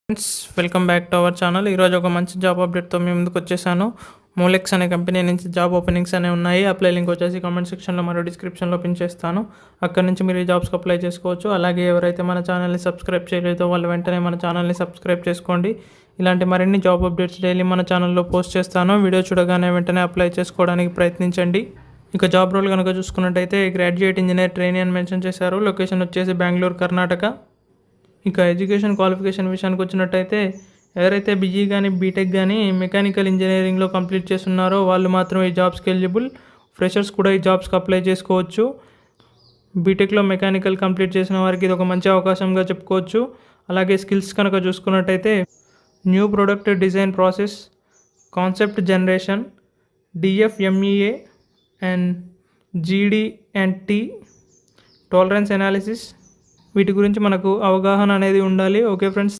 Friends, welcome back to our channel. ఈరోజు ఒక మంచి జాబ్ అప్డేట్తో మీ ముందుకు వచ్చేసాను. మోలెక్స్ అనే కంపెనీ నుంచి జాబ్ ఓపెనింగ్స్ అనేవి ఉన్నాయి. అప్లై లింక్ వచ్చేసి కామెంట్ సెక్షన్లో మరియు డిస్క్రిప్షన్లో పిన్ చేస్తాను. అక్కడ నుంచి మీరు ఈ జాబ్స్కి అప్లై చేసుకోవచ్చు. అలాగే ఎవరైతే మన ఛానల్ని సబ్స్క్రైబ్ చేయలేదో వాళ్ళు వెంటనే మన ఛానల్ని సబ్స్క్రైబ్ చేసుకోండి. ఇలాంటి మరిన్ని జాబ్ అప్డేట్స్ డైలీ మన ఛానల్లో పోస్ట్ చేస్తాను. వీడియో చూడగానే వెంటనే అప్లై చేసుకోవడానికి ప్రయత్నించండి. ఇక జాబ్ రోల్ కనుక చూసుకున్నట్టయితే గ్రాడ్యుయేట్ ఇంజనీర్ ట్రైనీ అని మెన్షన్ చేశారు. లొకేషన్ వచ్చేసి బెంగళూరు, కర్ణాటక. ఇక ఎడ్యుకేషన్ క్వాలిఫికేషన్ విషయానికి వచ్చినట్టయితే ఎవరైతే బీఈ కానీ బీటెక్ కానీ మెకానికల్ ఇంజనీరింగ్లో కంప్లీట్ చేస్తున్నారో వాళ్ళు మాత్రం ఈ జాబ్స్కి ఎలిజిబుల్. ఫ్రెషర్స్ కూడా ఈ జాబ్స్కి అప్లై చేసుకోవచ్చు. బీటెక్లో మెకానికల్ కంప్లీట్ చేసిన వారికి ఇది ఒక మంచి అవకాశంగా చెప్పుకోవచ్చు. అలాగే స్కిల్స్ కనుక చూసుకున్నట్టయితే new product design process, concept generation, DFMEA and GD and T, tolerance analysis, వీటి గురించి మనకు అవగాహన అనేది ఉండాలి. Okay friends.